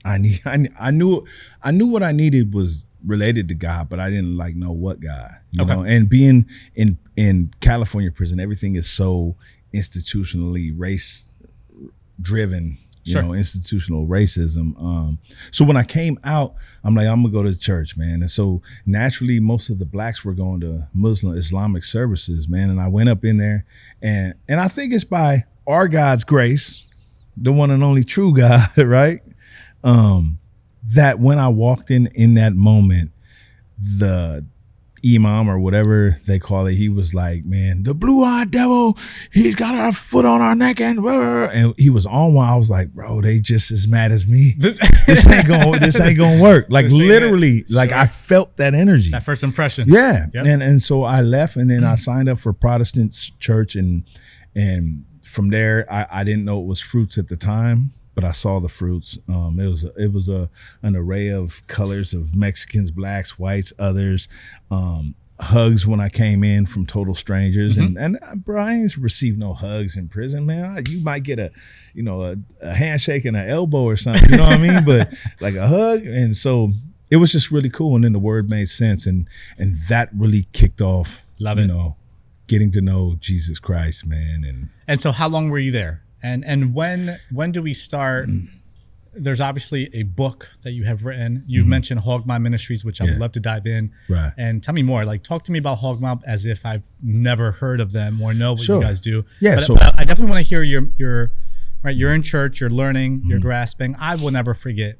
I knew what I needed was related to God, but I didn't know what God. You know, and being in California prison, everything is so institutionally race driven, you know, institutional racism. So when I came out, I'm like, I'm gonna go to church, man. And so naturally, most of the blacks were going to Muslim Islamic services, man. And I went up in there, and I think it's by our God's grace, the one and only true God, right? That when I walked in that moment, the imam or whatever they call it, he was like, man, the blue-eyed devil, he's got our foot on our neck, and he was on one. I was like, bro, they just as mad as me. This ain't gonna work. Like literally, like I felt that energy.
That first impression.
Yeah. Yep. And so I left, and then I signed up for Protestant church, and from there I didn't know it was fruits at the time, but I saw the fruits. It was an array of colors of Mexicans, blacks, whites, others. Hugs when I came in from total strangers, and bro, I ain't received no hugs in prison, man. You might get a handshake and an elbow or something, you know what I mean? But like a hug, and so it was just really cool. And then the word made sense, and that really kicked off. Love it. Getting to know Jesus Christ, man.
And so, how long were you there? And when do we start? There's obviously a book that you have written. You've mentioned HOG MOB Ministries, which I would love to dive in. Right. And tell me more. Like, talk to me about HOG MOB as if I've never heard of them or know what you guys do.
Yeah.
But I definitely want to hear your right. You're in church. You're learning. You're grasping. I will never forget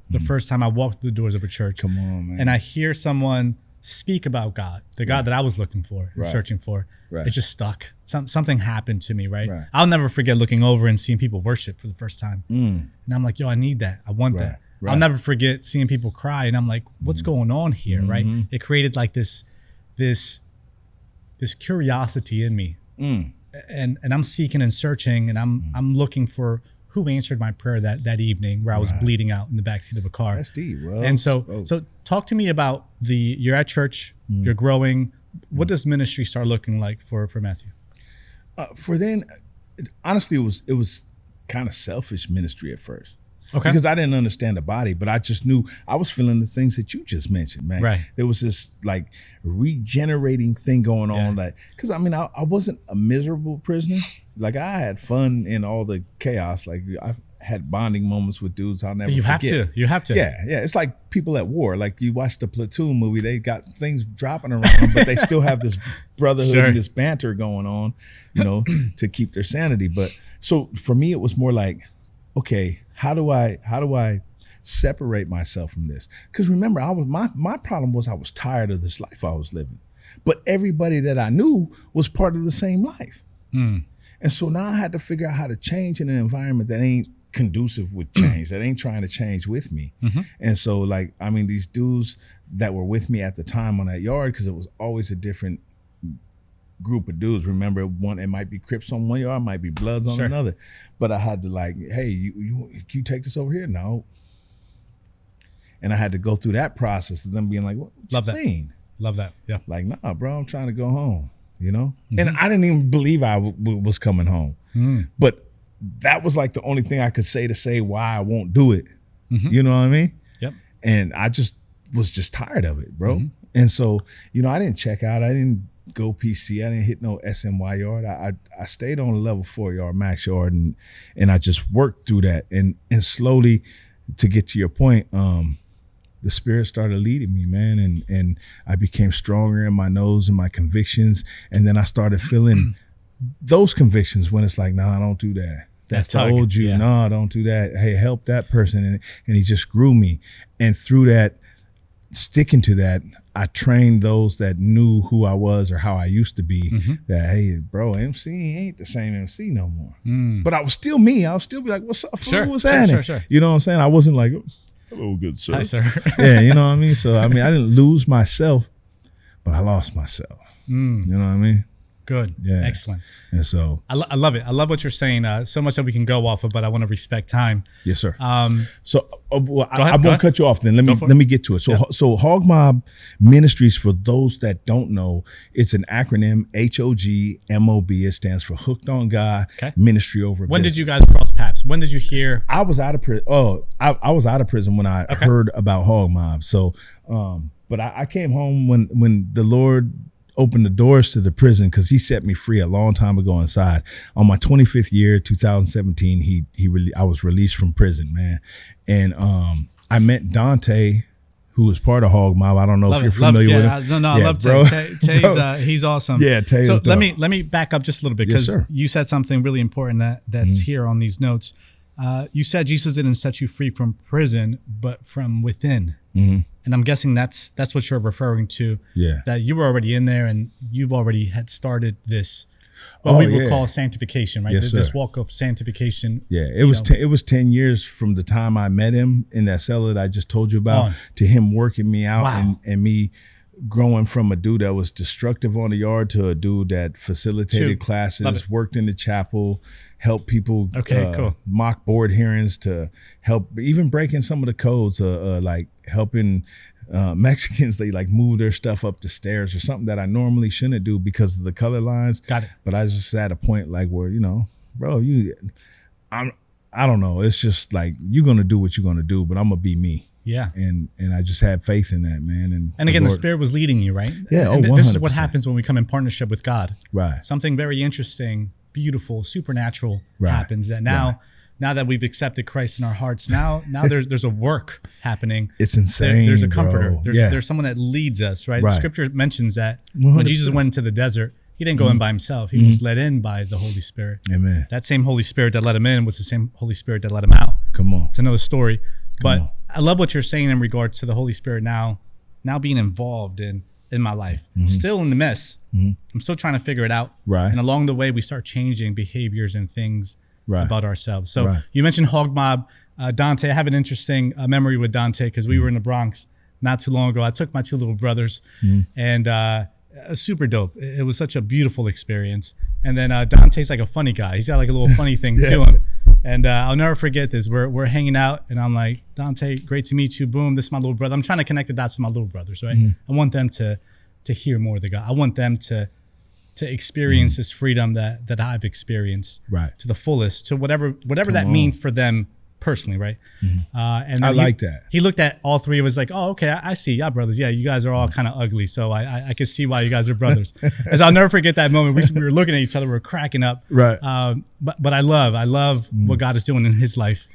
the first time I walked through the doors of a church.
Come on, man.
And I hear someone speak about God, the God that I was looking for and searching for. Right. It just stuck. Something happened to me, right? I'll never forget looking over and seeing people worship for the first time. And I'm like, yo, I need that. I want that. I'll never forget seeing people cry, and I'm like, what's going on here, right? It created like this curiosity in me. And I'm seeking and searching, and I'm looking for who answered my prayer that evening where I was bleeding out in the backseat of a car.
That's deep, bro.
And so talk to me about you're at church, you're growing. What does ministry start looking like for Matthew?
For then, honestly, it was kind of selfish ministry at first.
Okay.
Because I didn't understand the body, but I just knew I was feeling the things that you just mentioned, man.
Right.
There was this like regenerating thing going on. Like, because I mean, I wasn't a miserable prisoner. Like, I had fun in all the chaos. Like, I had bonding moments with dudes I'll never forget.
You have to.
Yeah. It's like people at war. Like, you watch the Platoon movie, they got things dropping around them, but they still have this brotherhood and this banter going on, to keep their sanity. But so for me, it was more like, okay, how do I separate myself from this? Because remember, my problem was I was tired of this life I was living. But everybody that I knew was part of the same life. And so now I had to figure out how to change in an environment that ain't conducive with change, that ain't trying to change with me. And so, like, I mean, these dudes that were with me at the time on that yard, because it was always a different group of dudes. Remember, it might be Crips on one yard, it might be Bloods on another. But I had to like, hey, you take this over here? No. And I had to go through that process of them being like, what
Love
you
that.
mean?
Love that. Yeah.
Like, nah, bro, I'm trying to go home, you know? And I didn't even believe I was coming home. But that was like the only thing I could say why I won't do it. You know what I mean?
Yep.
And I was just tired of it, bro. And so, you know, I didn't check out. I didn't go PC. I didn't hit no SMY yard. I stayed on a level 4 yard max yard, and I just worked through that. And slowly, to get to your point, the Spirit started leading me, man, and I became stronger in my nose and my convictions. And then I started feeling those convictions when it's like, nah, don't do that. That told you, no, don't do that. Hey, help that person. And he just grew me. And through that, sticking to that, I trained those that knew who I was or how I used to be, that, hey, bro, MC ain't the same MC no more. But I was still me. I'll still be like, what's up, fool? What's happening? Sure. You know what I'm saying? I wasn't like, hello, good sir.
Hi, sir.
Yeah, you know what I mean? So, I mean, I didn't lose myself, but I lost myself. You know what I mean?
Good. Yeah. Excellent.
And so
I love it. I love what you're saying. So much that we can go off of, but I want to respect time.
Yes, sir.
So
I'm gonna cut you off. Then let me get to it. So HOG MOB Ministries, for those that don't know, it's an acronym, HOG MOB. It stands for Hooked on God Ministry Over
When
Business.
did you guys cross paths? When did you hear?
I was out of prison. I was out of prison when I heard about HOG MOB. So, but I came home when the Lord opened the doors to the prison, because he set me free a long time ago inside. On my 25th year, 2017, I was released from prison, man. And I met Dante, who was part of HOG MOB. I don't know if you're familiar with him.
I love Tay. Tay's he's awesome.
Yeah, Tay.
So let me back up just a little bit, because you said something really important that's here on these notes. You said Jesus didn't set you free from prison, but from within. And I'm guessing that's what you're referring to. Yeah. That you were already in there, and you've already had started this, what we would call sanctification, right?
Yes,
this walk of sanctification.
Yeah. It was 10 years from the time I met him in that cell that I just told you about to him working me out and me growing from a dude that was destructive on the yard to a dude that facilitated classes, worked in the chapel, helped people mock board hearings, to help even breaking some of the codes, like helping Mexicans, they like move their stuff up the stairs or something that I normally shouldn't do because of the color lines. Got it. But I was just at a point like where, you know, bro, I don't know. It's just like, you're going to do what you're going to do, but I'm going to be me. Yeah. And I just had faith in that, man. And again, the Spirit was leading you, right? Yeah. And 100%. This is what happens when we come in partnership with God. Right. Something very interesting, beautiful, supernatural happens that now that we've accepted Christ in our hearts, now there's a work happening. It's insane. There's a comforter. There's someone that leads us, right? The scripture mentions that 100%. When Jesus went into the desert, he didn't go in by himself. He was led in by the Holy Spirit. Amen. That same Holy Spirit that let him in was the same Holy Spirit that let him out. Come on. It's another story. But I love what you're saying in regards to the Holy Spirit now being involved in my life. Still in the mess. I'm still trying to figure it out. Right. And along the way, we start changing behaviors and things about ourselves. So you mentioned HOG MOB. Dante, I have an interesting memory with Dante, because we were in the Bronx not too long ago. I took my two little brothers, and super dope. It was such a beautiful experience. And then Dante's like a funny guy. He's got like a little funny thing to him. And I'll never forget this. We're hanging out, and I'm like, Dante, great to meet you. Boom, this is my little brother. I'm trying to connect the dots to my little brothers, right? I want them to hear more of the God. I want them to experience this freedom that I've experienced to the fullest, to whatever that means for them personally, right? And I like that. He looked at all three of us like, oh, okay, I see y'all brothers. Yeah, you guys are all kind of ugly, so I can see why you guys are brothers. As I'll never forget that moment. We were looking at each other, we were cracking up. Right. But I love what God is doing in his life.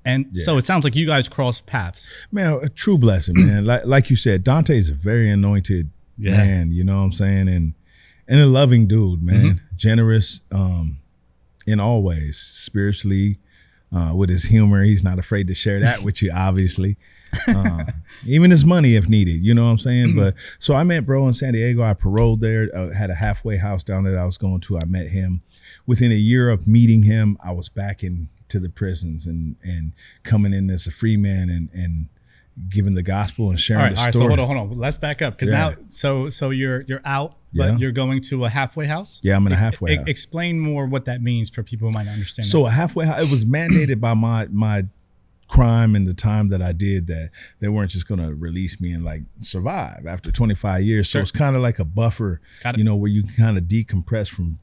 And so it sounds like you guys cross paths. Man, a true blessing, man. Like you said, Dante is a very anointed man, you know what I'm saying? And a loving dude, man. Generous in all ways, spiritually, with his humor. He's not afraid to share that with you, obviously. Even his money if needed, you know what I'm saying? But so I met bro in San Diego. I paroled there, had a halfway house down there that I was going to. I met him. Within a year of meeting him, I was back into the prisons and coming in as a free man and giving the gospel and sharing the
all right.
story.
So hold on. Let's back up because now, so you're out, but you're going to a halfway house.
Yeah, I'm in a halfway house.
Explain more what that means for people who might not understand.
So a halfway house, it was mandated by my crime and the time that I did that they weren't just going to release me and like survive after 25 years. So it's kind of like a buffer, where you can kind of decompress from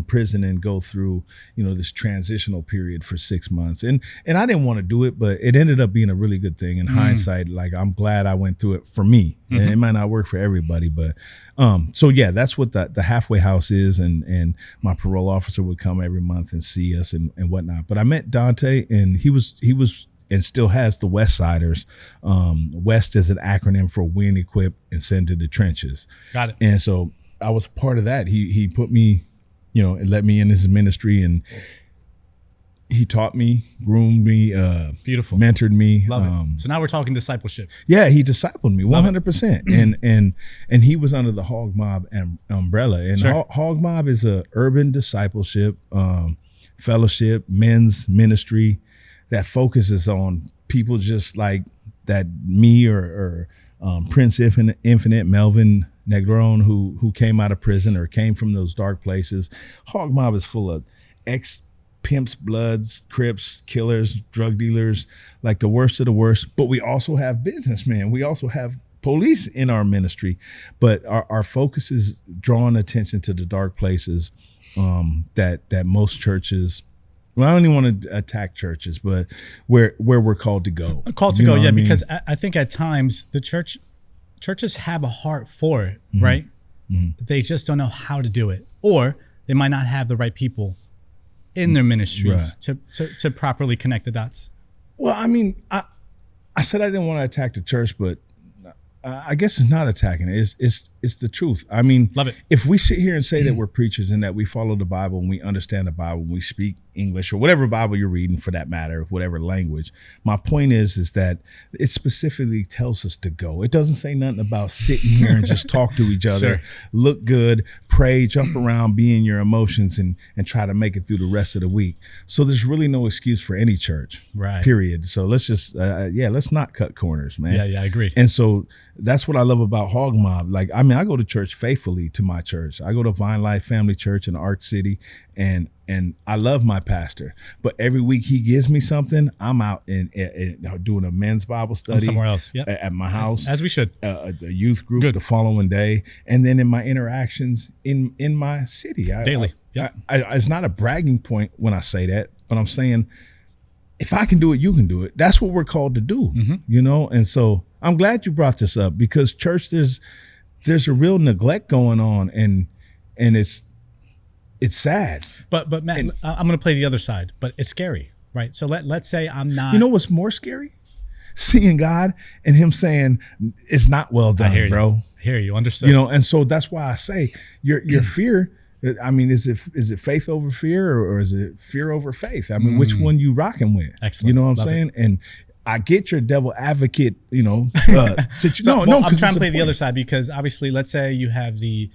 prison and go through, this transitional period for 6 months. And I didn't want to do it, but it ended up being a really good thing in hindsight. Like, I'm glad I went through it for me. And it might not work for everybody, but that's what the halfway house is. And my parole officer would come every month and see us and whatnot. But I met Dante, and he was and still has the West Siders. West is an acronym for Win, Equip, and Send to the Trenches.
Got it.
And so I was part of that. He put me, and let me in his ministry, and he taught me, groomed me,
beautiful,
mentored me.
Love it. So now we're talking discipleship.
Yeah, he discipled me 100%. And he was under the HOG MOB umbrella. And HOG MOB is a urban discipleship, fellowship, men's ministry that focuses on people just like that, me or Prince Infinite, Melvin Negron, who came out of prison or came from those dark places. HOG MOB is full of ex-pimps, bloods, crips, killers, drug dealers, like the worst of the worst. But we also have businessmen. We also have police in our ministry. But our focus is drawing attention to the dark places that most churches, well, I don't even want to attack churches, but where we're called to go.
Called to go, yeah, because I think at times the churches have a heart for it, right? They just don't know how to do it, or they might not have the right people in their ministries to properly connect the dots.
Well, I mean, I said I didn't want to attack the church, but I guess it's not attacking it. It's the truth. I mean,
love it.
If we sit here and say that we're preachers and that we follow the Bible and we understand the Bible and we speak English or whatever Bible you're reading for that matter, whatever language, my point is that it specifically tells us to go. It doesn't say nothing about sitting here and just talk to each other, look good, pray, jump around, be in your emotions and try to make it through the rest of the week. So there's really no excuse for any church, period. So let's just, let's not cut corners, man.
Yeah, I agree.
And so that's what I love about HOG MOB. Like, I mean, I go to church faithfully to my church. I go to Vine Life Family Church in Ark City, and I love my pastor. But every week he gives me something, I'm out and doing a men's Bible study
somewhere else,
at my house,
as we should.
The youth group the following day, and then in my interactions in my city
daily.
It's not a bragging point when I say that, but I'm saying if I can do it, you can do it. That's what we're called to do, And so I'm glad you brought this up, because church, there's a real neglect going on, and it's sad.
But Matt, I'm going to play the other side, but it's scary, right? So let's say I'm not.
You know what's more scary? Seeing God and him saying, it's not well done, bro.
I hear you. Understood.
And so that's why I say your fear, I mean, is it faith over fear or is it fear over faith? I mean, which one you rocking with?
Excellent.
You know what I'm saying? And I get your devil advocate, situation.
I'm trying to play the other side, because obviously, let's say you have the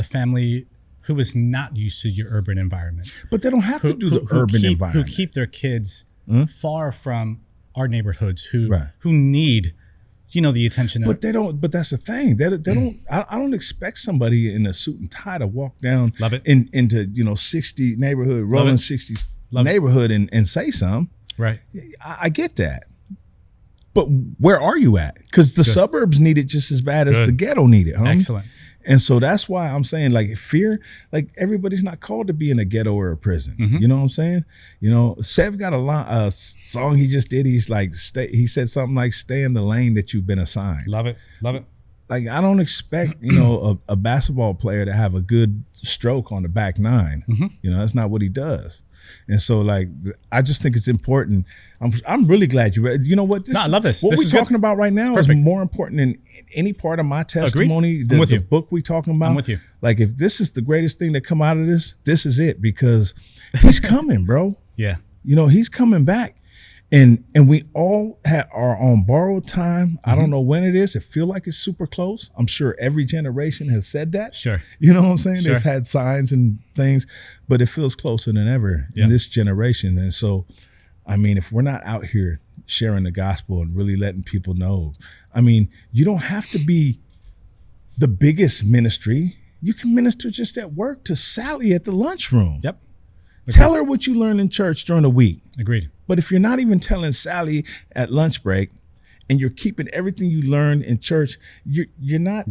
family who is not used to your urban environment,
but they don't have to do the urban environment.
Who keep their kids far from our neighborhoods, who need, the attention.
But they don't. But that's the thing. They don't. I don't expect somebody in a suit and tie to walk down into 60 neighborhood, rolling 60s neighborhood and say something.
Right.
I get that. But where are you at? Because the suburbs need it just as bad as the ghetto need it, homie.
Excellent.
And so that's why I'm saying, like, fear, like, everybody's not called to be in a ghetto or a prison. You know what I'm saying? Sev got a song he just did. He's like, he said something like, stay in the lane that you've been assigned.
Love it.
Like, I don't expect, a basketball player to have a good stroke on the back nine. That's not what he does. And so, like, I just think it's important. I'm really glad you read. You know what?
I love this.
What we're talking about right now is more important than any part of my testimony. The book we talking about.
I'm with you.
Like, if this is the greatest thing that come out of this, this is it, because he's coming, bro.
Yeah.
He's coming back. And we all are on borrowed time. I don't know when it is. It feel like it's super close. I'm sure every generation has said that.
Sure.
You know what I'm saying?
Sure.
They've had signs and things, but it feels closer than ever in this generation. And so, I mean, if we're not out here sharing the gospel and really letting people know. I mean, you don't have to be the biggest ministry. You can minister just at work to Sally at the lunchroom.
Yep.
Tell her what you learned in church during the week.
Agreed.
But if you're not even telling Sally at lunch break and you're keeping everything you learned in church, you're not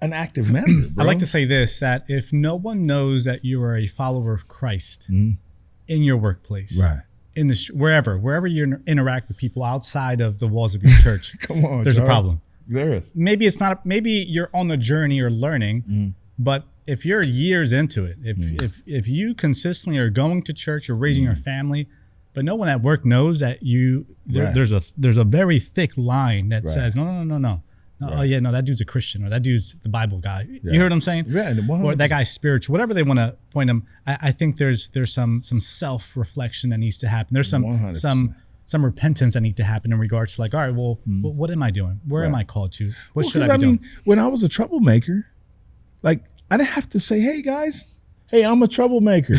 an active member, bro.
I like to say this, that if no one knows that you are a follower of Christ in your workplace,
right,
in the wherever you interact with people outside of the walls of your church,
come on,
there's a problem.
There is.
Maybe it's not. Maybe you're on the journey or learning, but if you're years into it, if you consistently are going to church or raising your family, but no one at work knows that there's a very thick line that says no. Oh yeah, no, that dude's a Christian, or that dude's the Bible guy. You hear what I'm saying?
Yeah,
or that guy's spiritual, whatever they want to point him. I think there's some self reflection that needs to happen. There's some repentance that need to happen in regards to, like, all right, well, what am I doing? Where am I called to? What should I be doing?
When I was a troublemaker, like, I didn't have to say, hey guys, hey, I'm a troublemaker.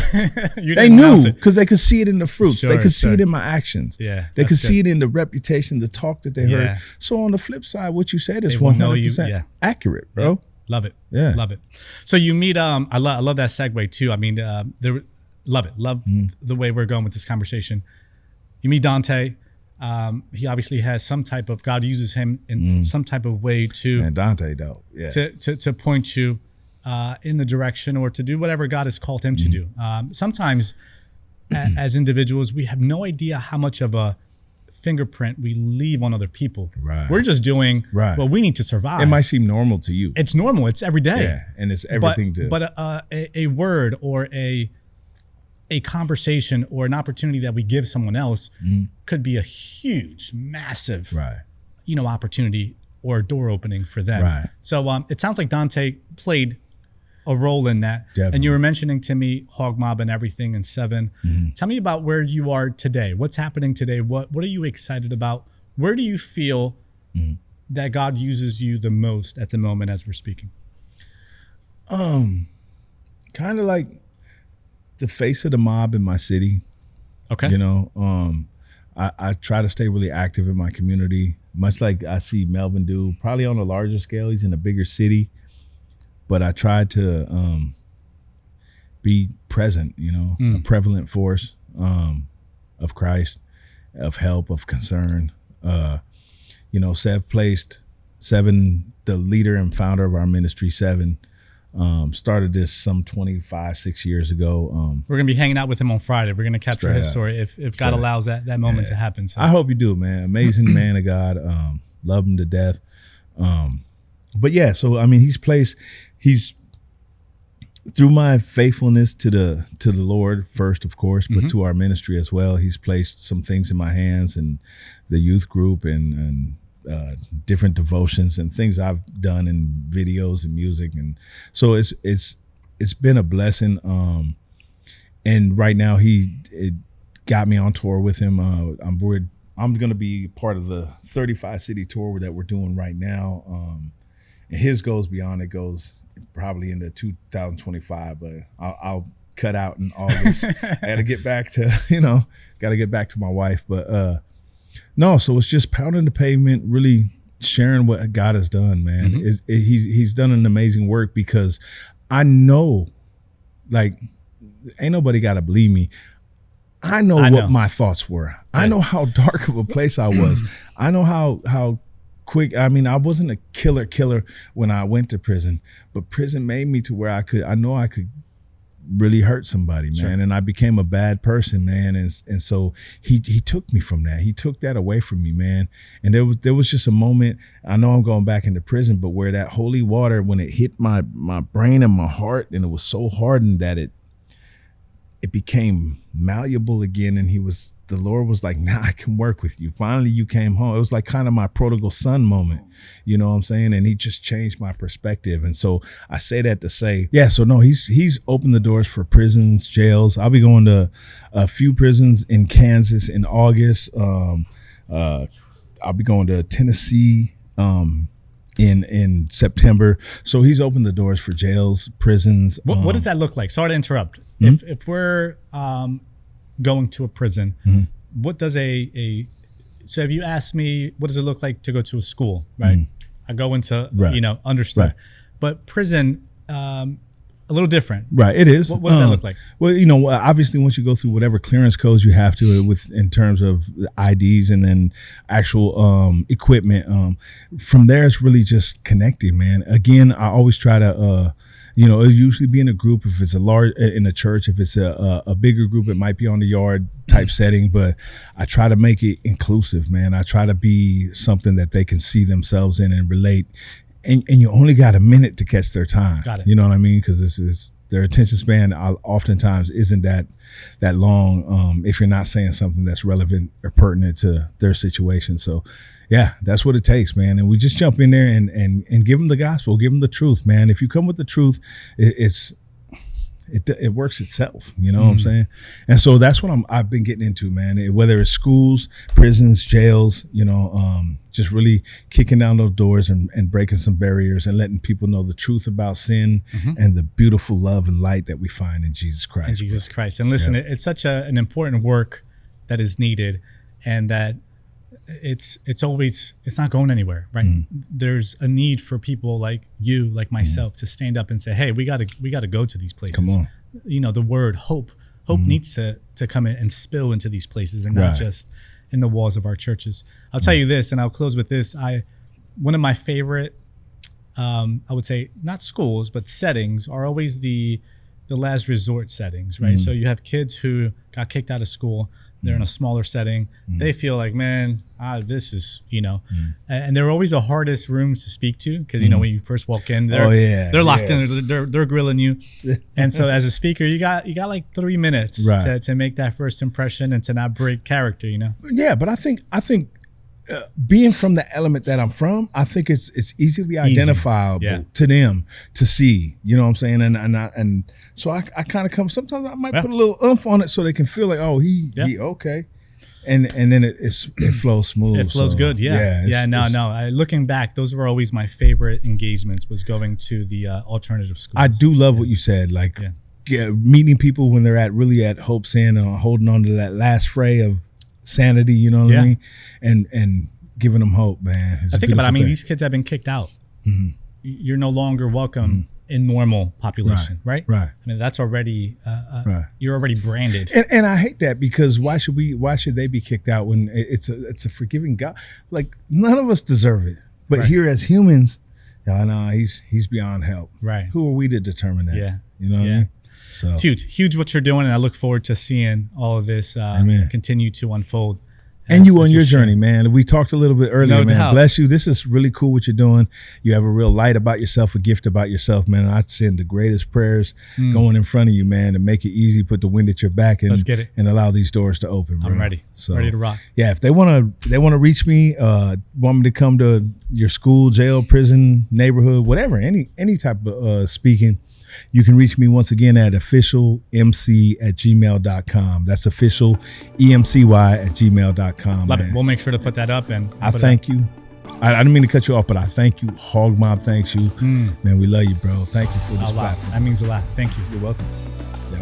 They knew, because they could see it in the fruits. They could see it in my actions.
Yeah,
they could see it in the reputation, the talk that they heard. So on the flip side, what you said is 100% accurate, bro.
Yeah. Love it.
Yeah,
love it. So you meet. I love that segue too. I mean, love it. Love the way we're going with this conversation. You meet Dante. He obviously has some type of, God uses him in some type of way to.
And Dante, though,
to point you in the direction, or to do whatever God has called him to do. Sometimes as individuals, we have no idea how much of a fingerprint we leave on other people.
Right.
We're just doing what we need to survive.
It might seem normal to you.
It's normal. It's every day.
Yeah, and it's everything
But a word or a conversation or an opportunity that we give someone else could be a huge, massive, opportunity or door opening for them.
Right.
So it sounds like Dante played a role in that.
Definitely.
And you were mentioning to me HOG MOB and everything in 7. Tell me about where you are today. What's happening today? What are you excited about? Where do you feel that God uses you the most at the moment as we're speaking?
Kind of like the face of the mob in my city.
Okay.
I try to stay really active in my community, much like I see Melvin do, probably on a larger scale. He's in a bigger city, but I try to be present, a prevalent force of Christ, of help, of concern. Sev placed 7, the leader and founder of our ministry, 7, started this some 6 years ago.
We're going to be hanging out with him on Friday. We're going to capture his story if God allows that moment to happen. So
I hope you do, man. Amazing man of God. Love him to death. But yeah, so I mean, he's through my faithfulness to the Lord first, of course, but to our ministry as well. He's placed some things in my hands, and the youth group and different devotions and things I've done in videos and music, and so it's been a blessing. And right now it got me on tour with him. I'm going to be part of the 35 city tour that we're doing right now. And his goes beyond. It goes probably into 2025, but I'll cut out in August. I got to get back to my wife, but no, so it's just pounding the pavement, really sharing what God has done, man. He's done an amazing work, because I know, like, ain't nobody got to believe me. I know what my thoughts were. I know how dark of a place I was. I know how quick. I mean, I wasn't a killer when I went to prison, but prison made me to where I could really hurt somebody, man. Sure. And I became a bad person, man. And so he took me from that. He took that away from me, man. And there was just a moment, I know I'm going back into prison, but where that holy water, when it hit my brain and my heart, and it was so hardened that it became malleable again. And the Lord was like, nah, I can work with you. Finally, you came home. It was like kind of my prodigal son moment, you know what I'm saying? And he just changed my perspective. And so I say that to say, so no, he's opened the doors for prisons, jails. I'll be going to a few prisons in Kansas in August. I'll be going to Tennessee in September. So he's opened the doors for jails, prisons.
What does that look like? Sorry to interrupt. If we're going to a prison, what does so if you ask me, what does it look like to go to a school, right? I go into, understood. Right. But prison, a little different.
Right, it is.
What does that look like?
Well, obviously once you go through whatever clearance codes you have to in terms of IDs and then actual equipment, from there it's really just connecting, man. Again, I always try to, it'll usually be in a group. If it's in a church, if it's a bigger group, it might be on the yard type setting, but I try to make it inclusive, man. I try to be something that they can see themselves in and relate. And you only got a minute to catch their time.
Got it.
You know what I mean? Because this is their attention span oftentimes isn't that long if you're not saying something that's relevant or pertinent to their situation. So yeah, that's what it takes, man. And we just jump in there and give them the gospel, give them the truth, man. If you come with the truth, it works itself, you know what I'm saying? And so that's what I've been getting into, man. Whether it's schools, prisons, jails, just really kicking down those doors and breaking some barriers and letting people know the truth about sin and the beautiful love and light that we find in Jesus Christ.
In Jesus Christ. And listen, it's such an important work that is needed, and that it's not going anywhere, right? There's a need for people like you, like myself, to stand up and say, hey, we got to go to these places.
Come on.
The word hope needs to come in and spill into these places, and not just in the walls of our churches. I'll tell you this, and I'll close with this. One of my favorite, I would say, not schools, but settings are always the last resort settings, right? So you have kids who got kicked out of school. They're in a smaller setting. They feel like, man, this is, and they're always the hardest rooms to speak to, because, when you first walk in, they're locked in, they're grilling you. And so as a speaker, you got like 3 minutes to make that first impression and to not break character,
Yeah, but I think being from the element that I'm from, I think it's easily identifiable to them to see, you know what I'm saying? And so I kind of come, sometimes I might put a little oomph on it so they can feel like, oh, he okay. And then it flows smooth.
It flows good. Looking back, those were always my favorite engagements, was going to the alternative schools.
I do love what you said, like meeting people when they're really at Hope's End and holding on to that last fray of sanity, you know what I mean? And giving them hope, man.
I think about it, these kids have been kicked out. You're no longer welcome in normal population, right?
Right.
That's already, you're already branded.
And I hate that, because why should they be kicked out when it's a forgiving God? Like, none of us deserve it. But here as humans, he's beyond help.
Right.
Who are we to determine that?
Yeah.
You know what I mean? So
it's huge what you're doing, and I look forward to seeing all of this continue to unfold.
And you on your journey, man. We talked a little bit earlier, man.
Doubt.
Bless you. This is really cool what you're doing. You have a real light about yourself, a gift about yourself, man. And I send the greatest prayers going in front of you, man, to make it easy, put the wind at your back, and
let's get it,
and allow these doors to open, bro.
I'm ready. Ready to rock.
Yeah, if they want to reach me, want me to come to your school, jail, prison, neighborhood, whatever, any type of speaking, you can reach me once again at officialmc@gmail.com. That's officialemcy@gmail.com.
Love it. We'll make sure to put that up. And
I thank you. I didn't mean to cut you off, but I thank you. HOG MOB thanks you. Man, we love you, bro. Thank you for this platform.
That means a lot. Thank you.
You're welcome. Yep.